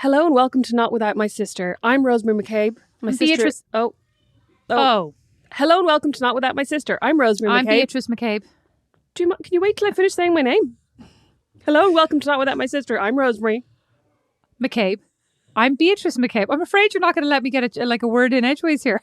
Hello and welcome to Not Without My Sister. I'm Rosemary McCabe. My sister. Beatrice. Oh. Hello and welcome to Not Without My Sister. I'm Rosemary McCabe. I'm Beatrice McCabe. Can you wait till I finish saying my name? Hello and welcome to Not Without My Sister. I'm Rosemary McCabe. I'm Beatrice McCabe. I'm afraid you're not going to let me get a word in edgeways here.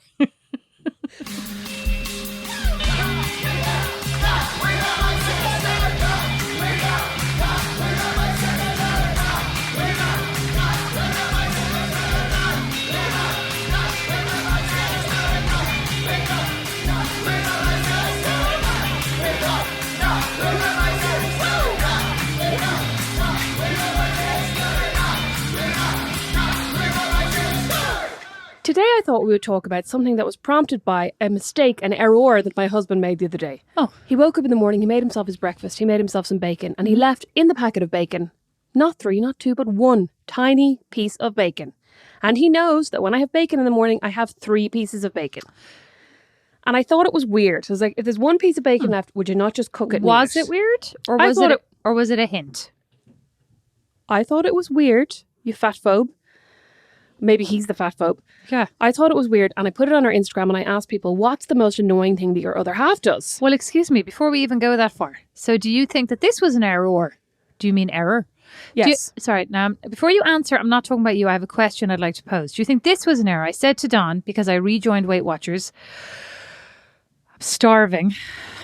Today I thought we would talk about something that was prompted by a mistake, an error that my husband made the other day. Oh. He woke up in the morning, he made himself his breakfast, he made himself some bacon, and he left in the packet of bacon, not 3, not 2, but 1 tiny piece of bacon. And he knows that when I have bacon in the morning, I have 3 pieces of bacon. And I thought it was weird. I was like, if there's 1 piece of bacon left, would you not just cook it? Was it weird? Or was it a hint? I thought it was weird, you fat phobe. Maybe he's the fat phobe. Yeah. I thought it was weird and I put it on our Instagram and I asked people, what's the most annoying thing that your other half does? Well, excuse me, before we even go that far. So do you think that this was an error? Do you mean error? Yes. Sorry, now, before you answer, I'm not talking about you. I have a question I'd like to pose. Do you think this was an error? I said to Don, because I rejoined Weight Watchers, I'm starving,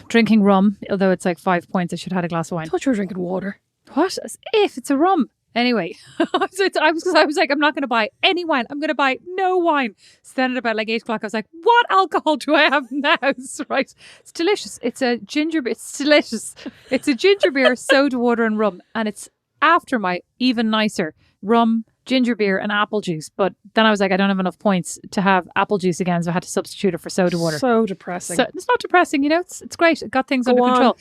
drinking rum, although it's like 5 points. I should have had a glass of wine. I thought you were drinking water. What? As if it's a rum. Anyway, I was like, I'm not going to buy any wine. I'm going to buy no wine. So then at about 8 o'clock, I was like, what alcohol do I have in the house? Right. It's delicious. It's a ginger beer. It's delicious. It's a ginger beer, soda water and rum. And it's after my even nicer rum, ginger beer and apple juice. But then I was like, I don't have enough points to have apple juice again. So I had to substitute it for soda water. So depressing. So it's not depressing, it's great. It got things under control.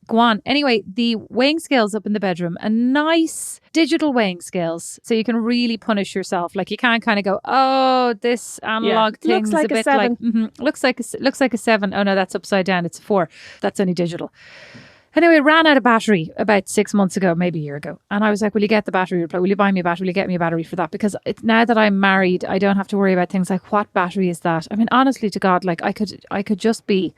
Go on. Anyway, the weighing scales up in the bedroom, a nice digital weighing scales. So you can really punish yourself. Like you can't kind of go, oh, this analog thing's looks like a bit 7. looks like a 7. Oh no, that's upside down. It's a 4. That's only digital. Anyway, it ran out of battery about 6 months ago, maybe a year ago. And I was like, will you get the battery? Will you buy me a battery? Will you get me a battery for that? Because now that I'm married, I don't have to worry about things like what battery is that? I mean, honestly to God, like I could just be...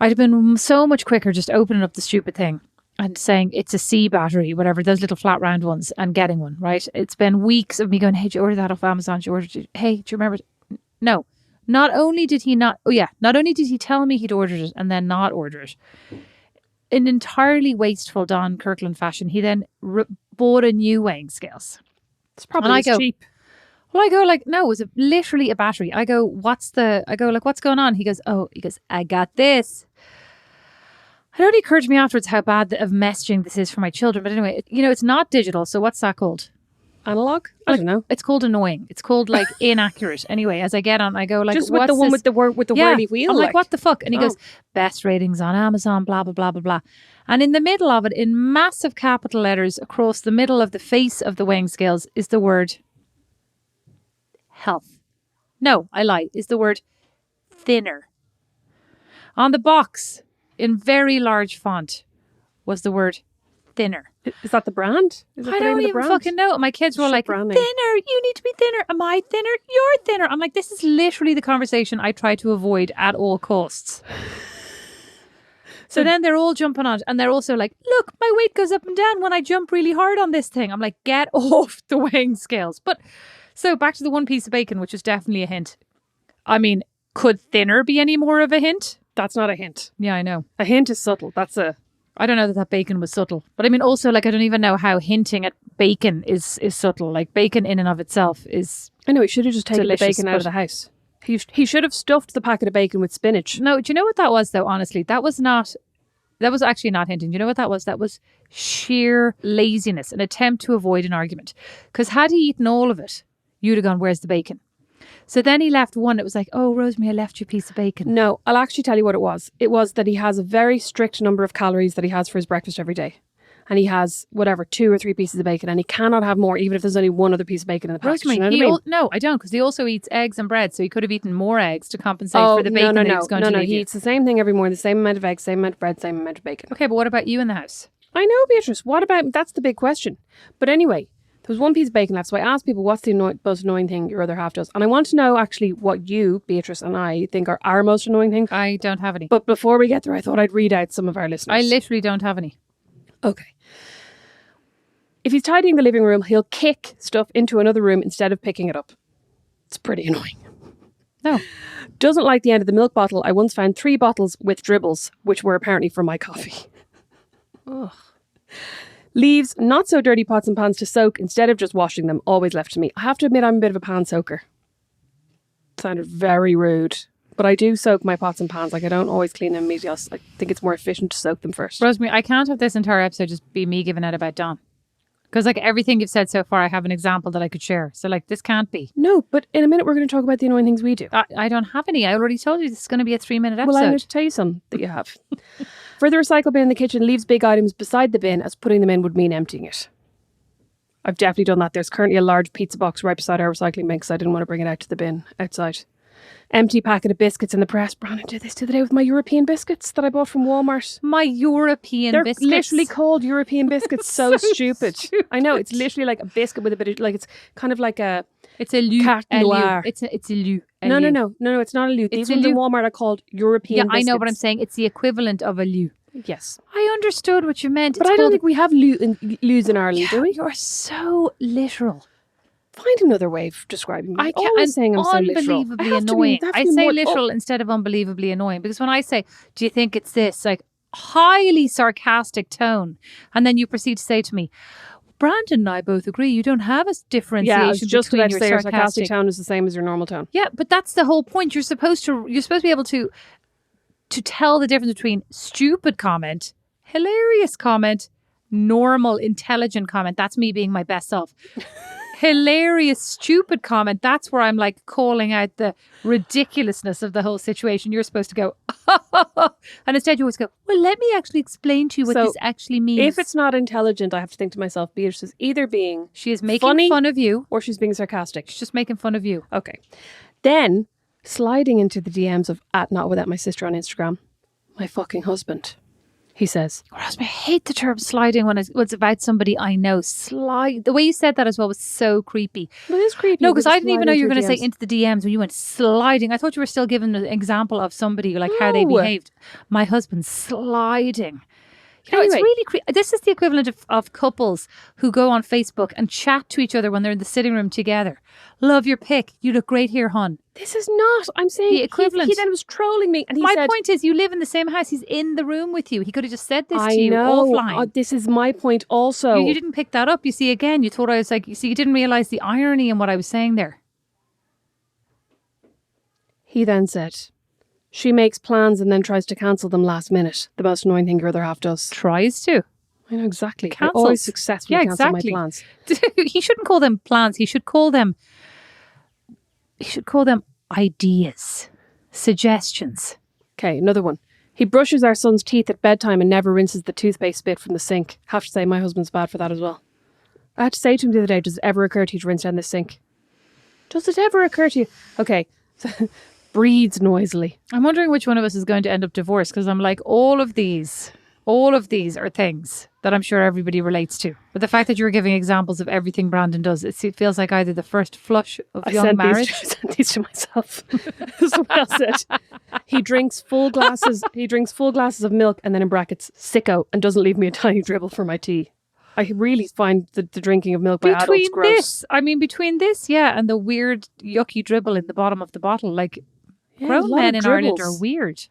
I'd have been so much quicker just opening up the stupid thing and saying it's a C battery, whatever, those little flat round ones, and getting one, right? It's been weeks of me going, hey, did you order that off Amazon? Hey, do you remember? No. Not only did he tell me he'd ordered it and then not order it, in entirely wasteful Don Kirkland fashion, he then bought a new weighing scales. It's probably cheap. Well, I go no, it was literally a battery. I go, what's going on? He goes, I got this. It only occurred to me afterwards how bad of messaging this is for my children. But anyway, it's not digital. So what's that called? Analog? I don't know. It's called annoying. It's called inaccurate. Anyway, as I get on, I go just with the one with the whirly wheel. I'm like, what the fuck? And he goes, best ratings on Amazon, blah, blah, blah, blah, blah. And in the middle of it, in massive capital letters across the middle of the face of the weighing scales is the word health. No, I lie. Is the word thinner. On the box, in very large font, was the word thinner. Is that the brand? I don't even fucking know. My kids were like, branding. Thinner, you need to be thinner. Am I thinner? You're thinner. I'm like, this is literally the conversation I try to avoid at all costs. So then they're all jumping on it and they're also like, look, my weight goes up and down when I jump really hard on this thing. I'm like, get off the weighing scales. But so back to the 1 piece of bacon, which is definitely a hint. I mean, could thinner be any more of a hint? That's not a hint. Yeah, I know. A hint is subtle. I don't know that bacon was subtle. But I mean, also, I don't even know how hinting at bacon is subtle. Like, bacon in and of itself is I know, he should have just taken the bacon out of but- the house. He should have stuffed the packet of bacon with spinach. No, do you know what that was, though, honestly? That was actually not hinting. Do you know what that was? That was sheer laziness, an attempt to avoid an argument. Because had he eaten all of it, you'd have gone, where's the bacon? So then he left one. It was like, oh, Rosemary, I left you a piece of bacon. No, I'll actually tell you what it was. It was that he has a very strict number of calories that he has for his breakfast every day. And he has, 2 or 3 pieces of bacon. And he cannot have more, even if there's only one other piece of bacon in the package. Rosemary, You know what I mean? no, I don't, because he also eats eggs and bread. So he could have eaten more eggs to compensate for the bacon that he was going to leave he you. eats the same thing every morning, the same amount of eggs, same amount of bread, same amount of bacon. Okay, but what about you in the house? I know, Beatrice. What about, that's the big question. But anyway, There was one piece of bacon left, so I asked people, what's the most annoying thing your other half does? And I want to know actually what you, Beatrice, and I think are our most annoying thing. I don't have any. But before we get there, I thought I'd read out some of our listeners. I literally don't have any. Okay. If he's tidying the living room, he'll kick stuff into another room instead of picking it up. It's pretty annoying. No. Doesn't like the end of the milk bottle. I once found 3 bottles with dribbles, which were apparently from my coffee. Ugh. Leaves not so dirty pots and pans to soak instead of just washing them. Always left to me. I have to admit I'm a bit of a pan soaker. Sounded very rude. But I do soak my pots and pans. Like I don't always clean them immediately. I think it's more efficient to soak them first. Rosemary, I can't have this entire episode just be me giving out about Don. Because like everything you've said so far, I have an example that I could share. So like this can't be. No, but in a minute we're going to talk about the annoying things we do. I don't have any. I already told you this is going to be a 3-minute episode. Well, I'm going to tell you some that you have. For the recycle bin in the kitchen, leaves big items beside the bin as putting them in would mean emptying it. I've definitely done that. There's currently a large pizza box right beside our recycling bin because I didn't want to bring it out to the bin outside. Empty packet of biscuits in the press. Brandon did this the other day with my European biscuits that I bought from Walmart. My European They're biscuits. literally called European biscuits. so stupid. I know, it's literally like a biscuit with a bit of, like, it's kind of like a... It's a lieu. Carte noire. It's a lieu. No, it's not a lieu. These ones in Walmart are called European Yeah, biscuits. I know, but I'm saying it's the equivalent of a lieu. Yes. I understood what you meant. But I don't think we have lieux in Ireland, do we? You're so literal. Find another way of describing me. I can't. Always saying I'm so literal. Unbelievably I have to annoying. be- I say literal instead of unbelievably annoying because when I say, "Do you think it's this?" like highly sarcastic tone, and then you proceed to say to me, "Brandon and I both agree. You don't have a differentiation Yeah, I was just between about to your say your sarcastic sarcastic tone is the same as your normal tone. Yeah, but that's the whole point. You're supposed to be able to tell the difference between stupid comment, hilarious comment, normal, intelligent comment. That's me being my best self. Hilarious, stupid comment. That's where I'm like calling out the ridiculousness of the whole situation. You're supposed to go, and instead you always go, well, let me actually explain to you what this actually means. If it's not intelligent, I have to think to myself, Beatrice is either being she is making funny fun of you, or she's being sarcastic. she's just making fun of you. Okay. Then, sliding into the DMs of @NotWithoutMySister on Instagram, my fucking husband. He says, Rosemary, I hate the term sliding when it's about somebody I know. Slide. The way you said that as well was so creepy. well, it is creepy. No, because I didn't even know you were going to say DMs. into the DMs when you went sliding. I thought you were still giving an example of somebody, like how they No. behaved. My husband sliding. You know, Anyway. it's really creepy. This is the equivalent of couples who go on Facebook and chat to each other when they're in the sitting room together. Love your pic. You look great here, hon. This is not. I'm saying The equivalent. He then was trolling me, and he My said, point is, you live in the same house. He's in the room with you. He could have just said this I to you know. offline. This is my point also. You didn't pick that up. You see, again, you thought I was like, you see, you didn't realize the irony in what I was saying there. He then said, she makes plans and then tries to cancel them last minute. The most annoying thing your other half does. Tries to. I know exactly. I Cancels. always successfully Yeah, cancel exactly. my plans. He shouldn't call them plans. He should call them ideas, suggestions. Okay, another one. He brushes our son's teeth at bedtime and never rinses the toothpaste spit from the sink. Have to say, my husband's bad for that as well. I had to say to him the other day, does it ever occur to you to rinse down this sink? Does it ever occur to you? Okay, breathes noisily. I'm wondering which one of us is going to end up divorced because I'm like, all of these are things that I'm sure everybody relates to. But the fact that you're giving examples of everything Brandon does, it feels like either the first flush of young marriage. I sent these to myself. Someone else said he drinks full glasses of milk and then in brackets sicko and doesn't leave me a tiny dribble for my tea. I really find the drinking of milk by adults gross. Between this, yeah, and the weird yucky dribble in the bottom of the bottle, like Yeah, a grown lot men of in Ireland dribbles. are weird.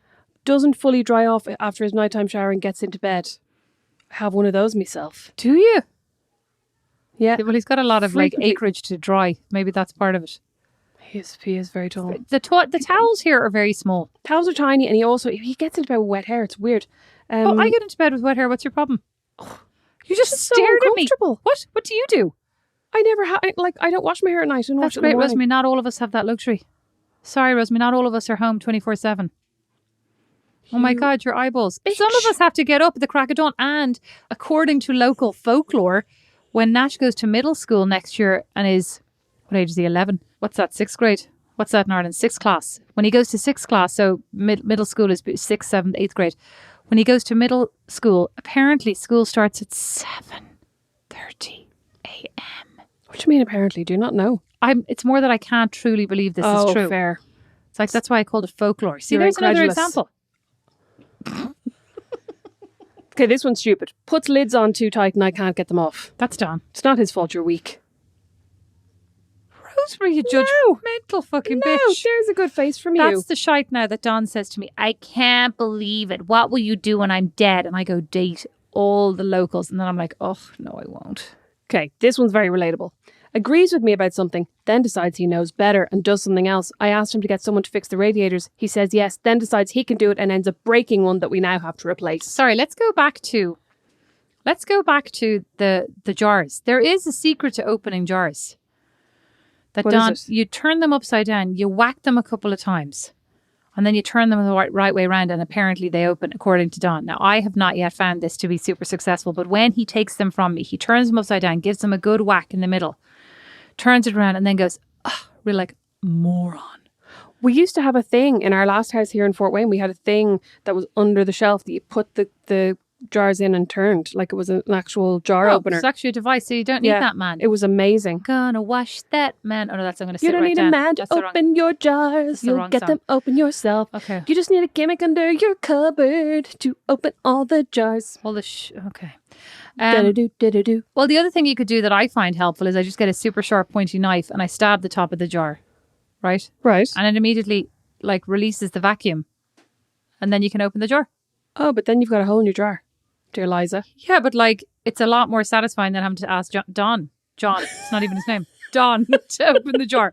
Doesn't fully dry off after his nighttime shower and gets into bed. I have one of those myself. Do you? Yeah. Well, he's got a lot of like Frequently. acreage to dry. Maybe that's part of it. He is very tall. The towels here are very small. Towels are tiny and he gets into bed with wet hair. It's weird. Oh, I get into bed with wet hair. What's your problem? You just so stared at me. uncomfortable. What? What do you do? I never have, I don't wash my hair at night. I don't That's wash it in great, the morning. Rosemary. Not all of us have that luxury. Sorry, Rosemary. Not all of us are home 24/7. Oh my God, your eyeballs. Some of us have to get up at the crack of dawn. And according to local folklore, when Nash goes to middle school next year and is, what age is he, 11? What's that, 6th grade? What's that in Ireland? 6th class. When he goes to 6th class, so middle school is 6th, 7th, 8th grade. When he goes to middle school, apparently school starts at 7:30 a.m. What do you mean apparently? Do you not know? It's more that I can't truly believe this is true. Fair. It's like, that's why I called it folklore. See, You're there's another incredulous. example. Okay, this one's stupid. Puts lids on too tight and I can't get them off. That's Don. It's not his fault you're weak. Rosemary, you judgmental fucking No, bitch. there's a good face from you. That's the shite now that Don says to me, I can't believe it. What will you do when I'm dead? And I go date all the locals. And then I'm like, oh, no, I won't. Okay, this one's very relatable. Agrees with me about something, then decides he knows better and does something else. I asked him to get someone to fix the radiators. He says yes, then decides he can do it and ends up breaking one that we now have to replace. Sorry, let's go back to the jars. There is a secret to opening jars. That What Don, is it? you turn them upside down, you whack them a couple of times, and then you turn them the right way around, and apparently they open, according to Don. Now, I have not yet found this to be super successful, but when he takes them from me, he turns them upside down, gives them a good whack in the middle, turns it around, and then goes, we're like, moron. We used to have a thing in our last house here in Fort Wayne. We had a thing that was under the shelf that you put the jars in and turned like it was an actual jar opener. It's actually a device, so you don't need that, man. It was amazing. Gonna wash that, man. Oh, no, I'm going to sit You don't right need down. a man to That's the wrong- open your jars. the You'll wrong get song. them open yourself. Okay. You just need a gimmick under your cupboard to open all the jars. Well, okay. Do. Well, the other thing you could do that I find helpful is I just get a super sharp pointy knife and I stab the top of the jar, right? Right. And it immediately releases the vacuum, and then you can open the jar. Oh, but then you've got a hole in your jar, dear Liza. Yeah, but it's a lot more satisfying than having to ask John. It's not even his name. Don to open the jar.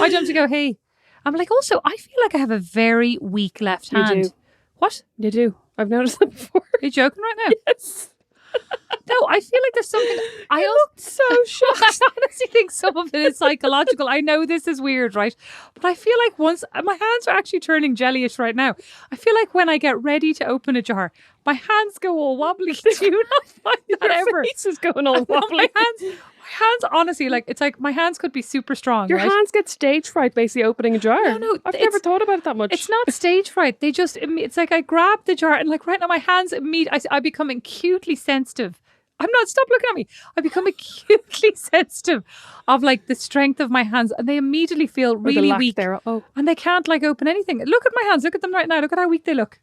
I don't have to go, hey. I'm like, also, I feel like I have a very weak left You hand. do. What? You do. I've noticed that before. Are you joking right now? Yes. No, I feel like there's something. I looked so shocked. I honestly think some of it is psychological. I know this is weird, right? But I feel like once my hands are actually turning jellyish right now. I feel like when I get ready to open a jar, my hands go all wobbly. Do you not find that ever? Your face is going all wobbly. My hands, honestly, it's like my hands could be super strong. Your right? hands get stage fright basically opening a jar. No, I've never thought about it that much. It's not stage fright. It's like I grab the jar and right now my hands I become acutely sensitive. Stop looking at me. I become acutely sensitive of the strength of my hands, and they immediately feel Or the really lack weak. there. Oh. And they can't open anything. Look at my hands. Look at them right now. Look at how weak they look.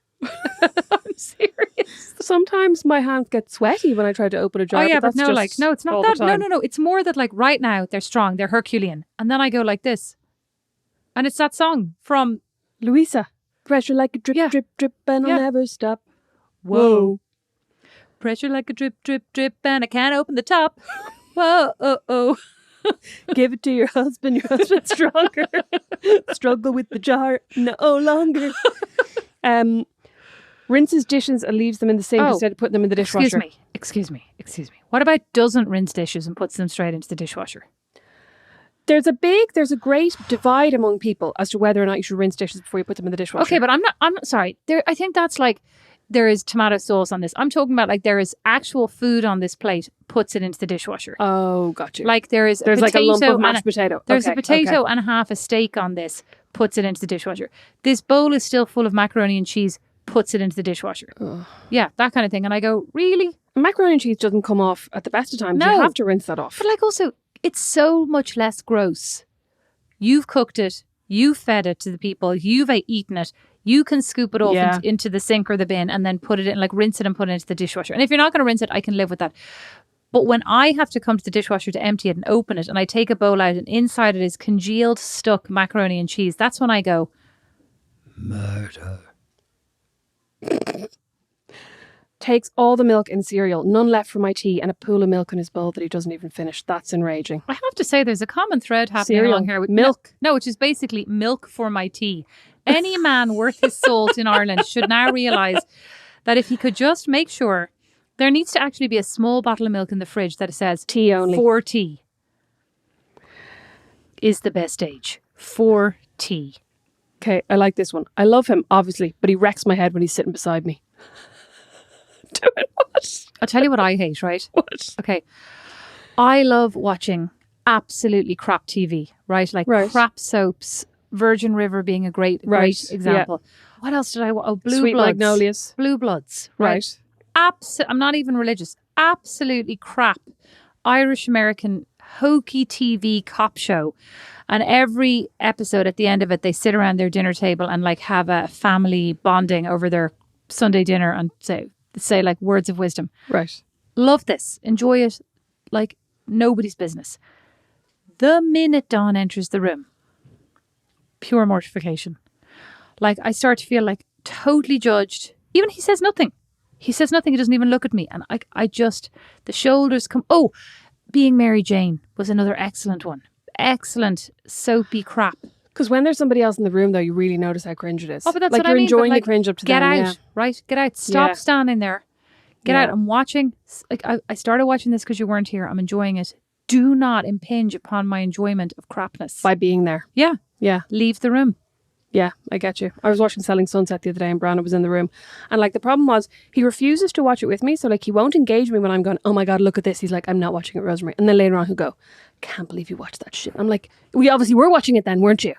I'm serious. Sometimes my hands get sweaty when I try to open a jar. Oh yeah, but that's no, just no, it's all not the that. time. No. It's more that right now they're strong. They're Herculean, and then I go like this, and it's that song from Louisa. Pressure like a drip, drip, drip, and Yeah. I'll never stop. Whoa. Pressure like a drip, drip, drip, and I can't open the top. Whoa, oh. Give it to your husband. Your husband's stronger. Struggle with the jar no longer. Rinses dishes and leaves them in the sink instead of putting them in the dishwasher. Excuse me. What about doesn't rinse dishes and puts them straight into the dishwasher? There's a great divide among people as to whether or not you should rinse dishes before you put them in the dishwasher. Okay, but I'm not sorry. I think that's there is tomato sauce on this. I'm talking about there is actual food on this plate, puts it into the dishwasher. Oh, got you. There's a lump of mashed potato. There's a Okay, potato okay. and a half a steak on this, puts it into the dishwasher. This bowl is still full of macaroni and cheese, puts it into the dishwasher. Ugh. Yeah, that kind of thing. And I go, really? Macaroni and cheese doesn't come off at the best of times. No. You have to rinse that off. But also, it's so much less gross. You've cooked it. You fed it to the people. You've eaten it. You can scoop it off into the sink or the bin and then put it in, rinse it and put it into the dishwasher. And if you're not going to rinse it, I can live with that. But when I have to come to the dishwasher to empty it and open it, and I take a bowl out and inside it is congealed, stuck macaroni and cheese, that's when I go, murder. Takes all the milk in cereal, none left for my tea, and a pool of milk in his bowl that he doesn't even finish. That's enraging. I have to say there's a common thread happening Cereal. along here with Milk. No, which is basically milk for my tea. Any man worth his salt in Ireland should now realise that if he could just make sure there needs to actually be a small bottle of milk in the fridge that says Tea only. for tea is the best age. For tea. Okay, I like this one. I love him, obviously, but he wrecks my head when he's sitting beside me. Doing what? I'll tell you what I hate, right? What? Okay. I love watching absolutely crap TV, right? Right. Crap soaps, Virgin River being a great example. What else did I watch? Oh, Blue Sweet Bloods. Magnolias. Blue Bloods. Right. I'm not even religious. Absolutely crap. Irish American hokey TV cop show. And every episode at the end of it, they sit around their dinner table and like have a family bonding over their Sunday dinner and say like words of wisdom. Right. Love this. Enjoy it like nobody's business. The minute Dawn enters the room, pure mortification. Like I start to feel like totally judged. Even he says nothing. He says nothing. He doesn't even look at me. And I just, the shoulders come. Oh, being Mary Jane was another excellent one. Excellent soapy crap. Because when there's somebody else in the room, though, you really notice how cringe it is. Oh, but that's like what you're I mean. enjoying Like, the cringe up to get then. out, Yeah. right? Get out. Stop standing there. Get out. I'm watching. Like I started watching this because you weren't here. I'm enjoying it. Do not impinge upon my enjoyment of crapness. By being there. Yeah. Yeah. Leave the room. Yeah, I get you. I was watching Selling Sunset the other day and Brandon was in the room. And like the problem was he refuses to watch it with me. So like he won't engage me when I'm going, oh my God, look at this. He's like, I'm not watching it, Rosemary. And then later on he'll go, can't believe you watched that shit. I'm like, we obviously were watching it then, weren't you?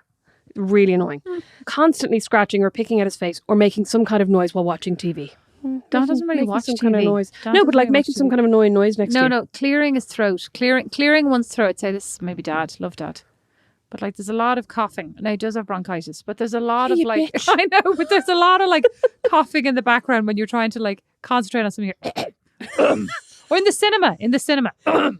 Really annoying. Constantly scratching or picking at his face or making some kind of noise while watching TV. Don doesn't really watch some TV. kind of noise. Don No, doesn't but like really making watch some TV. kind of annoying noise next to you. No, clearing his throat. Clearing one's throat. Say this is maybe Dad. Love Dad. But like there's a lot of coughing. Now he does have bronchitis, but there's a lot of you like bitch. I know, but there's a lot of like coughing in the background when you're trying to like concentrate on something. Or in the cinema. A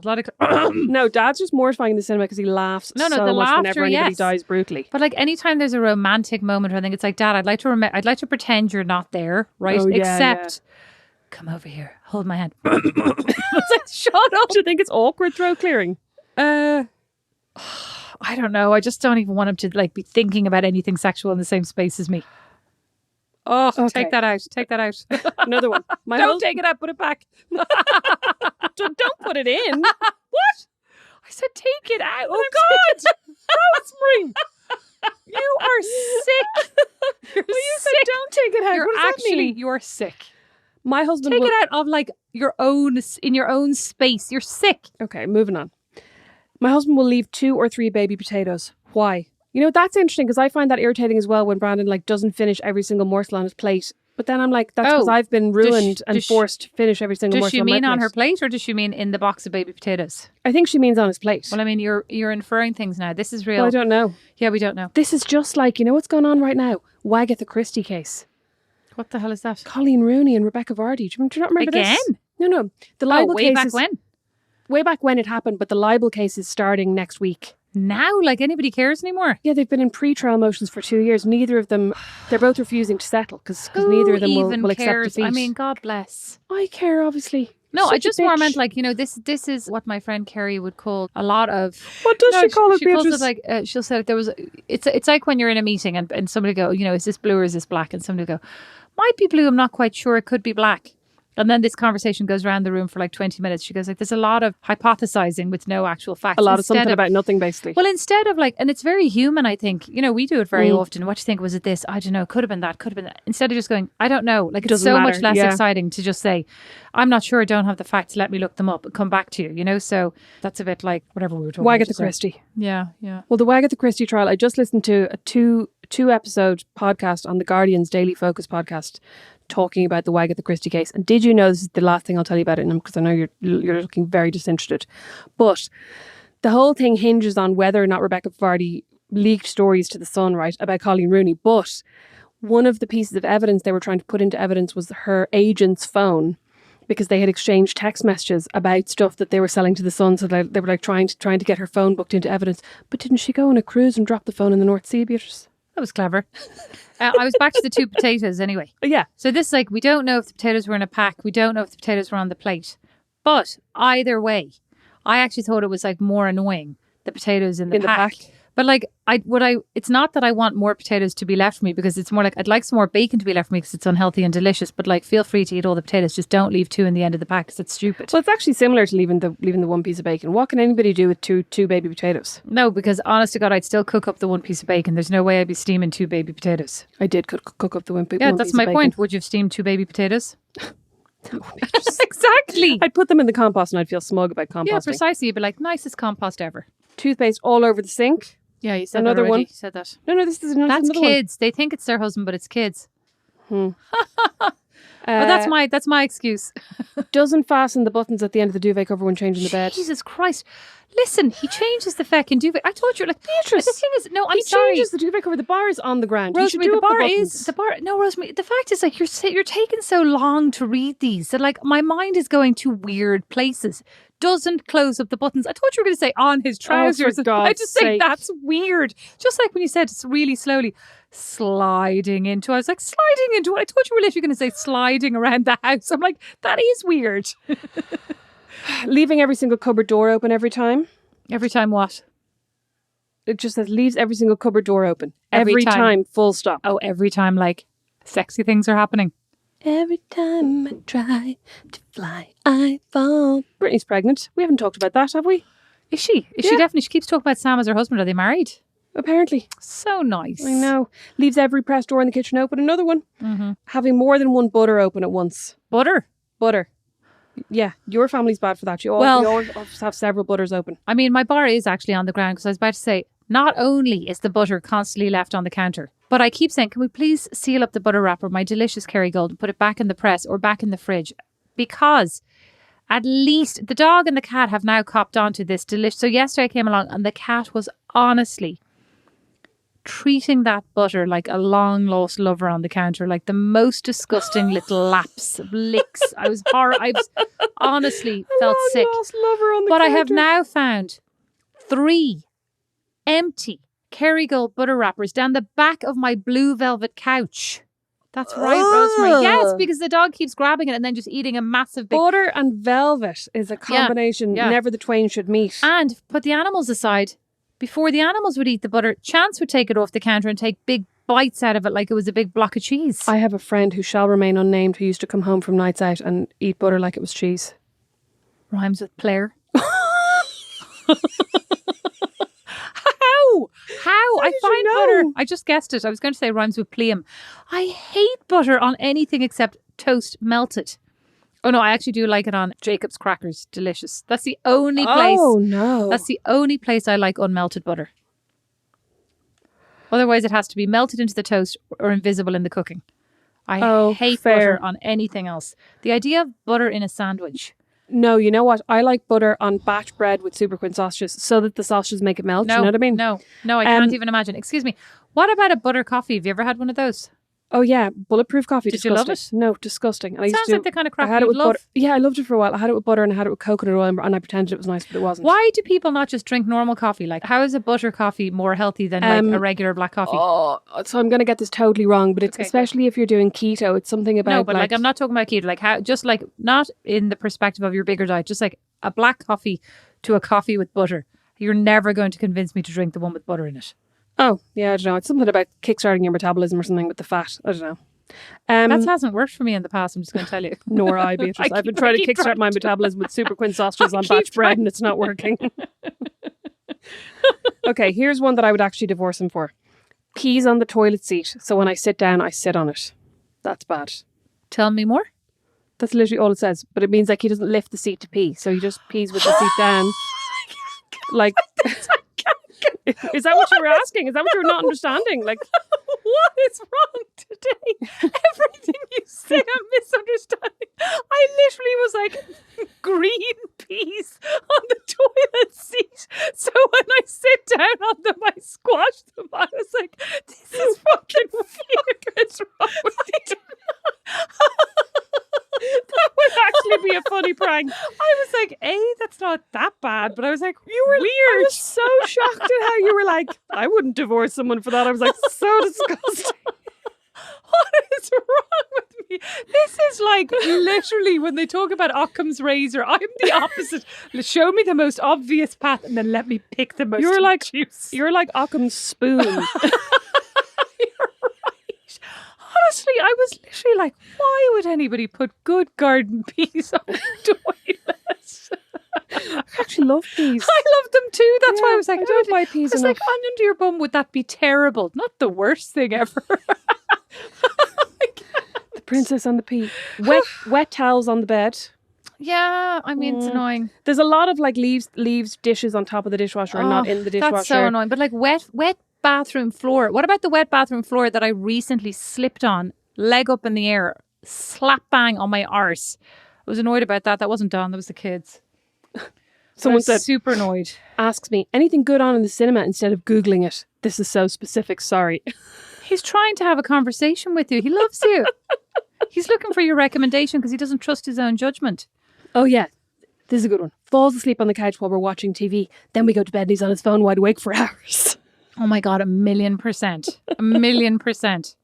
lot of No, Dad's just mortifying in the cinema because he laughs No, so the much laughter, whenever anybody yes. dies brutally. But like anytime there's a romantic moment, I think it's like, Dad, I'd like to pretend you're not there, right? Oh, yeah, Except, come over here, hold my hand. It's like, shut up. Do you think it's awkward throat clearing? I don't know. I just don't even want him to like be thinking about anything sexual in the same space as me. Oh, Okay. take that out. Take that out. Another one. Don't take it out. Put it back. Don't put it in. What? I said take it out. Oh God, Rosemary. You are sick. You're you sick. said don't take it out. You're What does that actually, mean? you're sick. My husband Take will... it out of like in your own space. You're sick. Okay, moving on. My husband will leave 2 or 3 baby potatoes. Why? You know, that's interesting because I find that irritating as well when Brandon like doesn't finish every single morsel on his plate. But then I'm like, that's because I've been ruined and forced to finish every single Does morsel she on my mean on plate. her plate or does she mean in the box of baby potatoes? I think she means on his plate. Well, I mean, you're inferring things now. This is real. Well, I don't know. Yeah, we don't know. This is just like, you know what's going on right now? Wagatha Christie case. What the hell is that? Colleen Rooney and Rebecca Vardy. Do you not remember this? Again? No. The libel way case back is, when? Way back when it happened, but the libel case is starting next week. Now, like anybody cares anymore. Yeah, they've been in pre-trial motions for 2 years. Neither of them, they're both refusing to settle because neither of them will accept defeat. I mean, God bless. I care, obviously. No, Such I a just more bitch. meant like, you know, this is what my friend Kerry would call a lot of. What does she call it, She calls Beatrice? it like she'll say there was. It's like when you're in a meeting and somebody go, you know, is this blue or is this black? And somebody go, might be blue. I'm not quite sure. It could be black. And then this conversation goes around the room for like 20 minutes. She goes like, there's a lot of hypothesizing with no actual facts. A lot of something about nothing, basically. Well, instead of like, and it's very human, I think, you know, we do it very often. What do you think? Was it this? I don't know. Could have been that. Could have been that. Instead of just going, I don't know. Like, it's Doesn't so matter. much less Yeah. exciting to just say, I'm not sure. Don't have the facts. Let me look them up and come back to you, you know? So that's a bit like whatever we were talking about. Wagatha just now. Christie. Yeah. Well, the Wagatha Christie trial, I just listened to a two episode podcast on the Guardian's Daily Focus podcast talking about the Wagatha Christie case. And did you know, this is the last thing I'll tell you about it, because I know you're looking very disinterested, but the whole thing hinges on whether or not Rebecca Vardy leaked stories to the Sun, right, about Colleen Rooney. But one of the pieces of evidence they were trying to put into evidence was her agent's phone, because they had exchanged text messages about stuff that they were selling to the Sun. So they were like trying to get her phone booked into evidence. But didn't she go on a cruise and drop the phone in the North Sea, Beatrice? That was clever. I was back to the 2 potatoes anyway. Yeah. So this is like, we don't know if the potatoes were in a pack. We don't know if the potatoes were on the plate. But either way, I actually thought it was like more annoying, the potatoes in the pack. But like, it's not that I want more potatoes to be left for me, because it's more like I'd like some more bacon to be left for me because it's unhealthy and delicious. But like, feel free to eat all the potatoes. Just don't leave 2 in the end of the pack because it's stupid. Well, it's actually similar to leaving the one piece of bacon. What can anybody do with two baby potatoes? No, because honest to God, I'd still cook up the 1 piece of bacon. There's no way I'd be steaming 2 baby potatoes. I did cook up the one piece. Yeah, that's my point. Would you have steamed 2 baby potatoes? No, Exactly. I'd put them in the compost and I'd feel smug about composting. Yeah, precisely. You'd be like, nicest compost ever. Toothpaste all over the sink. Yeah, you said Another that already. one. You said that. No, this is another That's one. kids. They think it's their husband, but it's kids. That's my excuse. Doesn't fasten the buttons at the end of the duvet cover when changing the bed. Jesus Christ. Listen, he changes the feckin' duvet. I told you, like, Beatrice, the thing is, no, I'm he sorry. changes the duvet cover. The bar is on the ground. Rosemary, the bar is No, Rosemary. The fact is, like, you're taking so long to read these that, like, my mind is going to weird places. Doesn't close up the buttons. I thought you were going to say on his trousers. I just think that's weird. Just like when you said it's really slowly sliding into. I was like, sliding into it. I thought you were literally going to say sliding around the house. I'm like, that is weird. Leaving every single cupboard door open every time. Every time what? It just says leaves every single cupboard door open. Every time, full stop. Oh, every time, like, sexy things are happening. Every time I try to fly, I fall. Brittany's pregnant. We haven't talked about that, have we? Is she? Is she definitely? She keeps talking about Sam as her husband. Are they married? Apparently. So nice. I know. Leaves every press door in the kitchen open. Another one. Mm-hmm. Having more than one butter open at once. Butter? Yeah, your family's bad for that. You all have several butters open. I mean, my bar is actually on the ground because I was about to say, not only is the butter constantly left on the counter, but I keep saying, can we please seal up the butter wrapper, my delicious Kerrygold, and put it back in the press or back in the fridge? Because at least the dog and the cat have now copped onto this delicious. So yesterday I came along and the cat was honestly treating that butter like a long lost lover on the counter, like the most disgusting little laps of licks. I honestly felt sick. Lost lover on the but counter. I have now found 3 empty Kerrygold butter wrappers down the back of my blue velvet couch. That's right, Rosemary. Yes, because the dog keeps grabbing it and then just eating a massive big... Butter and velvet is a combination never the twain should meet. And put the animals aside. Before the animals would eat the butter, Chance would take it off the counter and take big bites out of it like it was a big block of cheese. I have a friend who shall remain unnamed who used to come home from nights out and eat butter like it was cheese. Rhymes with player. How? I find butter. I just guessed it. I was going to say rhymes with pleum. I hate butter on anything except toast melted. Oh no, I actually do like it on Jacob's crackers. Delicious. That's the only place. Oh no. That's the only place I like unmelted butter. Otherwise it has to be melted into the toast or invisible in the cooking. I hate butter on anything else. The idea of butter in a sandwich. No, you know what? I like butter on batch bread with super queen sausages so that the sausages make it melt. No, you know what I mean? No, I can't even imagine. Excuse me. What about a butter coffee? Have you ever had one of those? Oh yeah, bulletproof coffee. Did you love it? No, disgusting. And Sounds like the kind of crap I had it with love. butter. Yeah, I loved it for a while. I had it with butter and I had it with coconut oil and I pretended it was nice, but it wasn't. Why do people not just drink normal coffee? Like, how is a butter coffee more healthy than like a regular black coffee? Oh, so I'm going to get this totally wrong, but it's especially if you're doing keto. It's something about no, but like I'm not talking about keto. Like how, just like not in the perspective of your bigger diet. Just like a black coffee to a coffee with butter. You're never going to convince me to drink the one with butter in it. Oh yeah, I don't know. It's something about kickstarting your metabolism or something with the fat. I don't know. That hasn't worked for me in the past, I'm just going to tell you. Nor I, Beatrice. I've been trying to kickstart my metabolism with super queen sausages on batch bread and it's not working. Okay, here's one that I would actually divorce him for. Peas on the toilet seat. So when I sit down, I sit on it. That's bad. Tell me more. That's literally all it says. But it means like he doesn't lift the seat to pee. So he just pees with the seat down. Like... Is that what you were asking? Is that what you were not understanding? Like, what is wrong today? Everything you say, I'm misunderstanding. I literally was like, green peas on the toilet seat. So when I sit down on them, I squash them. I was like, this is fucking weird. What's wrong with you? That would actually be a funny prank. I was like, that's not that bad. But I was like, you were weird. I was so shocked at how you were like, I wouldn't divorce someone for that. I was like, so disgusting. What is wrong with me? This is like literally when they talk about Occam's razor, I'm the opposite. Show me the most obvious path and then let me pick the most juice. You're like Occam's spoon. You're right. Honestly, I was literally like, why would anybody put good garden peas on the toilet? I actually love peas. I love them too. That's why I was like, I don't buy peas enough. Like, onion to your bum, would that be terrible? Not the worst thing ever. The princess and the pea. Wet towels on the bed. Yeah, I mean, it's annoying. There's a lot of like leaves dishes on top of the dishwasher and not in the dishwasher. That's so annoying. But like wet bathroom floor. What about the wet bathroom floor that I recently slipped on, leg up in the air, slap bang on my arse. I was annoyed about that. That wasn't Don. That was the kids. Someone said, super annoyed. asks me, anything good on in the cinema instead of Googling it? This is so specific, sorry. He's trying to have a conversation with you. He loves you. He's looking for your recommendation because he doesn't trust his own judgment. Oh, yeah. This is a good one. Falls asleep on the couch while we're watching TV. Then we go to bed and he's on his phone wide awake for hours. Oh my God, 1,000,000%. 1,000,000%.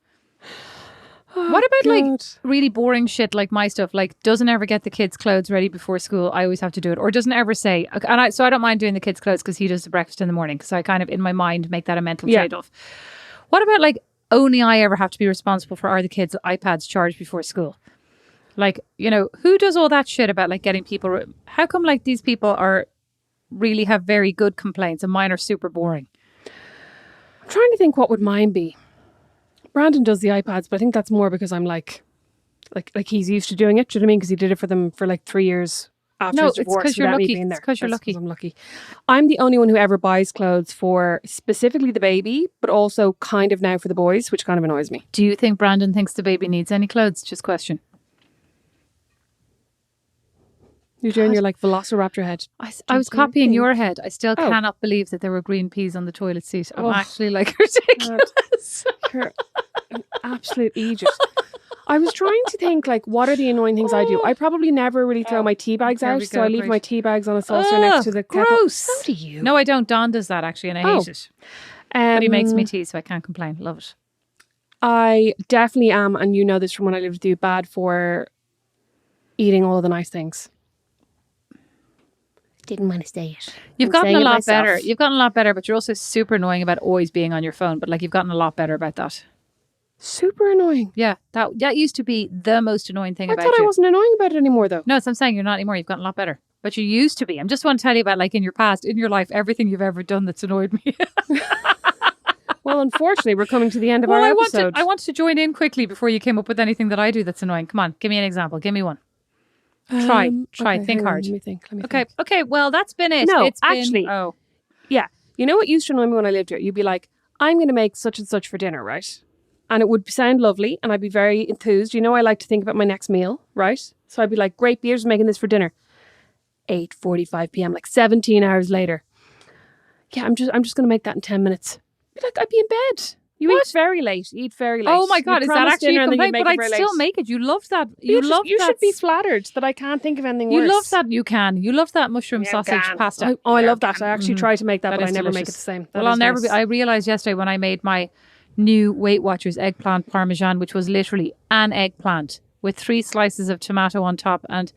Oh, what about God. like really boring shit like my stuff? Like doesn't ever get the kids' clothes ready before school. I always have to do it. Or doesn't ever say, so I don't mind doing the kids' clothes because he does the breakfast in the morning. Because I kind of in my mind make that a mental trade-off. What about like only I ever have to be responsible for are the kids' iPads charged before school? Like, you know, who does all that shit about like getting people? How come like these people are really have very good complaints and mine are super boring? I'm trying to think what would mine be. Brandon does the iPads, but I think that's more because I'm like he's used to doing it. Do you know what I mean? Because he did it for them for like 3 years after his divorce. It's because you're without me lucky. being there. It's because you're That's lucky. 'cause I'm lucky. I'm the only one who ever buys clothes for specifically the baby, but also kind of now for the boys, which kind of annoys me. Do you think Brandon thinks the baby needs any clothes? Just question. You're doing your like velociraptor head. I was copying your head. I still cannot believe that there were green peas on the toilet seat. I'm actually like ridiculous. You're an absolute idiot. I was trying to think like what are the annoying things I do. I probably never really throw my tea bags out, so I leave my tea bags on a saucer next to the kettle. Gross. So do you? No, I don't. Don does that actually, and I hate it. But he makes me tea, so I can't complain. Love it. I definitely am, and you know this from when I lived with you, bad for eating all of the nice things. Didn't want to say it. You've gotten a lot better. You've gotten a lot better, but you're also super annoying about always being on your phone. But like you've gotten a lot better about that. Super annoying. Yeah, that used to be the most annoying thing about you. I thought I wasn't annoying about it anymore, though. No, so I'm saying you're not anymore. You've gotten a lot better. But you used to be. I just want to tell you about like in your past, in your life, everything you've ever done that's annoyed me. Well, unfortunately, we're coming to the end of our episode. I wanted to join in quickly before you came up with anything that I do that's annoying. Come on, give me an example. Give me one. Try. Okay, Think hard. Let me think. Okay. Well, that's been it. No, actually. Oh. Yeah. You know what used to annoy me when I lived here? You'd be like, I'm going to make such and such for dinner, right? And it would sound lovely and I'd be very enthused. You know, I like to think about my next meal, right? So I'd be like, great, Beers making this for dinner. 8:45 p.m, like 17 hours later. Yeah, I'm just going to make that in 10 minutes. Like, I'd be in bed. You eat very late. Oh my God, is that actually a complaint? But I'd still late. make it. You love that. You should be flattered that I can't think of anything worse. You love that. You can. You love that mushroom sausage pasta. I love that. I actually try to make that, but I never delicious. make it the same. Well, I'll never be. I realised yesterday when I made my new Weight Watchers eggplant parmesan, which was literally an eggplant with 3 slices of tomato on top, and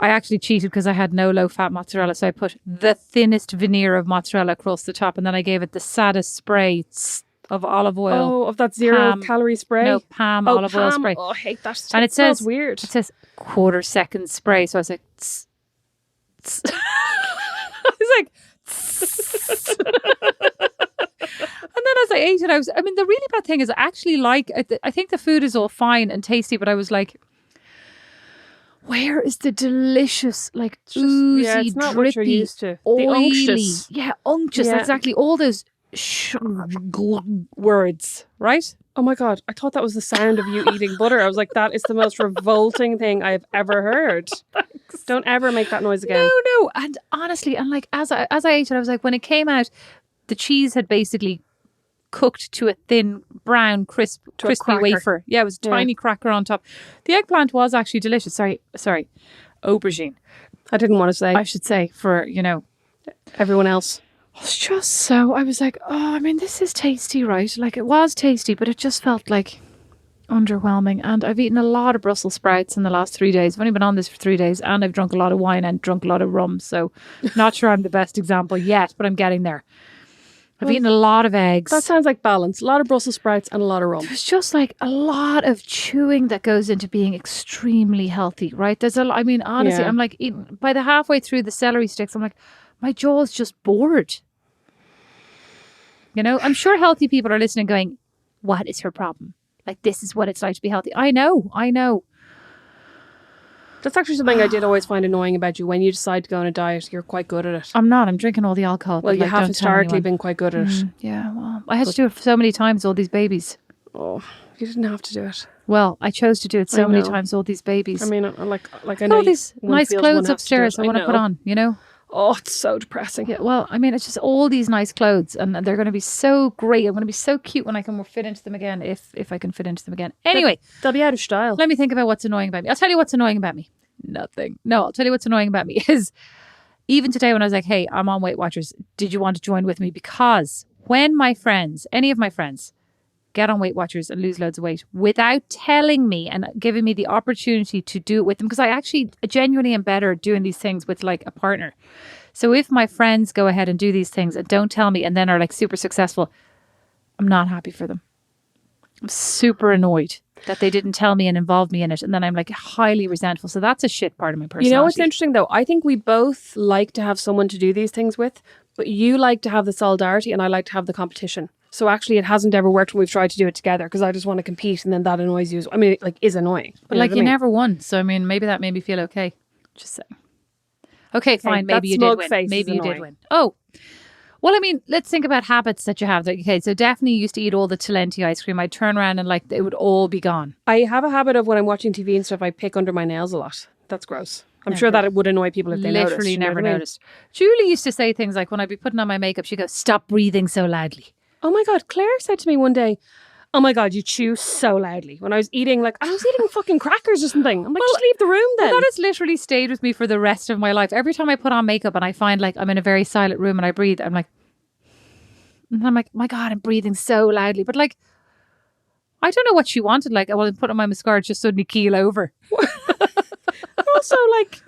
I actually cheated because I had no low-fat mozzarella, so I put the thinnest veneer of mozzarella across the top, and then I gave it the saddest spray of olive oil. Oh, of that 0-calorie spray? No, Palm olive oil spray. Oh, I hate that. And it says weird. It says 1/4 second spray. So I was like, tss, tss. I was like, tss. And then as I ate it, I mean, the really bad thing is I actually like, I think the food is all fine and tasty, but I was like, where is the delicious, like oozy, it's not drippy, what you're used to. oily, the unctuous. yeah, unctuous, exactly, all those words, right? Oh my God, I thought that was the sound of you eating butter. I was like, that is the most revolting thing I've ever heard. Thanks. Don't ever make that noise again. No. And honestly, and like as I ate it, I was like, when it came out, the cheese had basically cooked to a thin brown crispy wafer. Yeah, it was a tiny cracker on top. The eggplant was actually delicious. Sorry, aubergine. I didn't want to say. I should say for, everyone else. It's just so, I was like, oh, I mean, this is tasty, right? Like it was tasty, but it just felt like underwhelming. And I've eaten a lot of Brussels sprouts in the last 3 days. I've only been on this for 3 days, and I've drunk a lot of wine and drunk a lot of rum. So not sure I'm the best example yet, but I'm getting there. I've eaten a lot of eggs. That sounds like balance. A lot of Brussels sprouts and a lot of rum. There's just like a lot of chewing that goes into being extremely healthy, right? I mean, honestly, I'm like, by the halfway through the celery sticks, I'm like, my jaw's just bored. I'm sure healthy people are listening going, what is her problem? Like, this is what it's like to be healthy. I know. That's actually something I did always find annoying about you. When you decide to go on a diet, you're quite good at it. I'm not. I'm drinking all the alcohol. Well, you have historically been quite good at it. Yeah, well, I had to do it so many times, all these babies. Oh, you didn't have to do it. Well, I chose to do it so I many know. times, all these babies. I mean, I I know all these one nice feels one clothes has to do upstairs it. I want to put know. on, you know? Oh, it's so depressing. Yeah, well, I mean, it's just all these nice clothes and they're going to be so great. I'm going to be so cute when I can fit into them again, if I can fit into them again. Anyway, They'll be out of style. let me think about what's annoying about me. I'll tell you what's annoying about me. Nothing. No, I'll tell you what's annoying about me is even today when I was like, hey, I'm on Weight Watchers. Did you want to join with me? Because when my friends, any of my friends, get on Weight Watchers and lose loads of weight without telling me and giving me the opportunity to do it with them, because I actually genuinely am better at doing these things with like a partner. So if my friends go ahead and do these things and don't tell me and then are like super successful, I'm not happy for them. I'm super annoyed that they didn't tell me and involve me in it. And then I'm like highly resentful. So that's a shit part of my personality. You know what's interesting though? I think we both like to have someone to do these things with, but you like to have the solidarity and I like to have the competition. So actually it hasn't ever worked when we've tried to do it together because I just want to compete and then that annoys you. I mean, it like is annoying. But like you never won. So I mean, maybe that made me feel okay. Just saying. Okay, fine. Maybe you did win. Maybe you did win. Oh, well, I mean, let's think about habits that you have. Okay, so Daphne used to eat all the Talenti ice cream. I'd turn around and like it would all be gone. I have a habit of when I'm watching TV and stuff, I pick under my nails a lot. That's gross. I'm sure that it would annoy people if they noticed. Literally never noticed. Julie used to say things like when I'd be putting on my makeup, she'd go, "Stop breathing so loudly." Oh my God, Claire said to me one day, "Oh my God, you chew so loudly." When I was eating fucking crackers or something. I'm like, just leave the room then. Well, that has literally stayed with me for the rest of my life. Every time I put on makeup and I find like I'm in a very silent room and I breathe, I'm like, my God, I'm breathing so loudly. But like, I don't know what she wanted. Like, well, I'm putting on my mascara, just suddenly keel over. Also, like,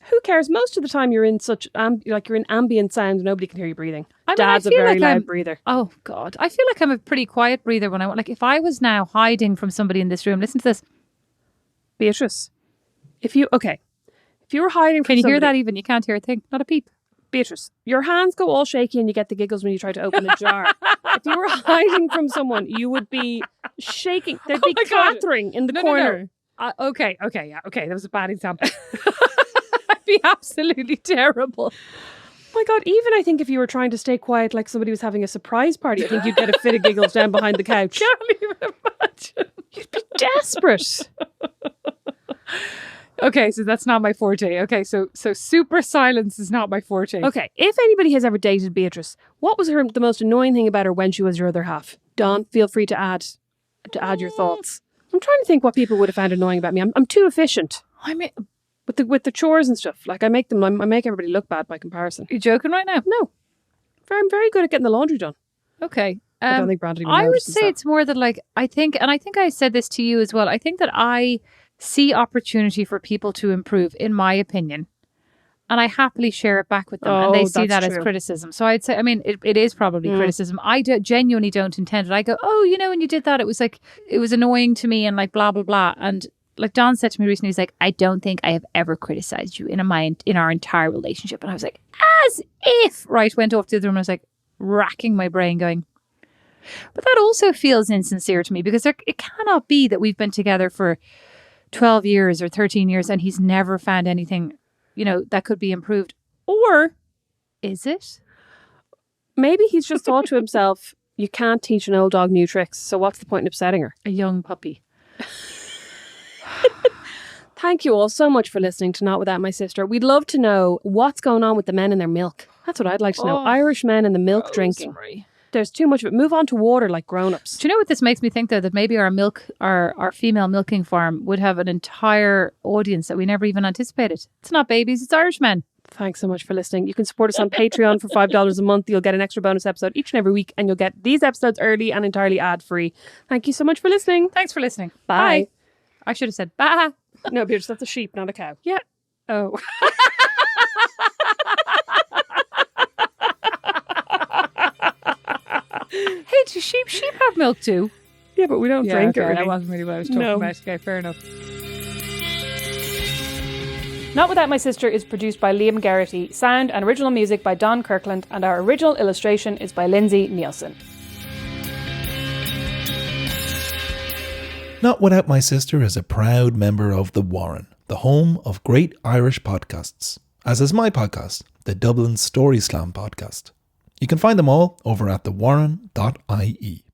who cares? Most of the time you're in such, you're in ambient sound, nobody can hear you breathing. I mean, Dad's a very loud breather. Oh God. I feel like I'm a pretty quiet breather when I want, like if I was now hiding from somebody in this room, listen to this. Beatrice, if you were hiding from Can you hear somebody, that even? You can't hear a thing. Not a peep. Beatrice, your hands go all shaky and you get the giggles when you try to open a jar. If you were hiding from someone, you would be shaking. There'd be clattering in the corner. No. Okay. That was a bad example. I'd be absolutely terrible. Oh my God, even I think if you were trying to stay quiet like somebody was having a surprise party, I think you'd get a fit of giggles down behind the couch. Can't even imagine. You'd be desperate. Okay, so that's not my forte. Okay, so super silence is not my forte. Okay, if anybody has ever dated Beatrice, what was the most annoying thing about her when she was your other half? Dawn, feel free to add your thoughts. I'm trying to think what people would have found annoying about me. I'm too efficient. I mean, with the chores and stuff. Like I make everybody look bad by comparison. You're joking right now? No, I'm very good at getting the laundry done. Okay. I don't think Brandon even I would notices say that. it's more that like I think I said this to you as well. I think that I see opportunity for people to improve, in my opinion, and I happily share it back with them, and they see that as criticism. So I'd say, I mean, it is probably criticism. I genuinely don't intend it. I go, oh, you know, when you did that, it was annoying to me, and like blah blah blah. And like Don said to me recently, he's like, I don't think I have ever criticized you in our entire relationship. And I was like, as if, right? Went off to the other room. And I was like, racking my brain, going. But that also feels insincere to me because it cannot be that we've been together for 12 years or 13 years and he's never found anything, you know, that could be improved. Or is it? Maybe he's just thought to himself, you can't teach an old dog new tricks, so what's the point in upsetting her? A young puppy. Thank you all so much for listening to Not Without My Sister. We'd love to know what's going on with the men and their milk. That's what I'd like to know. Irish men and the milk drinking. There's too much of it. Move on to water like grown-ups. Do you know what this makes me think though? That maybe our female milking farm would have an entire audience that we never even anticipated. It's not babies, it's Irish men. Thanks so much for listening. You can support us on Patreon for $5 a month. You'll get an extra bonus episode each and every week, and you'll get these episodes early and entirely ad-free. Thank you so much for listening. Thanks for listening. Bye. I should have said bye. No, Beatrice, that's a sheep, not a cow. Yeah. Oh. Hey, do sheep have milk too? Yeah, but we don't drink it. Okay, Really. that wasn't really what I was talking about. Okay, fair enough. Not Without My Sister is produced by Liam Garrity, sound and original music by Don Kirkland, and our original illustration is by Lindsay Nielsen. Not Without My Sister is a proud member of The Warren, the home of great Irish podcasts, as is my podcast, the Dublin Story Slam podcast. You can find them all over at thewarren.ie.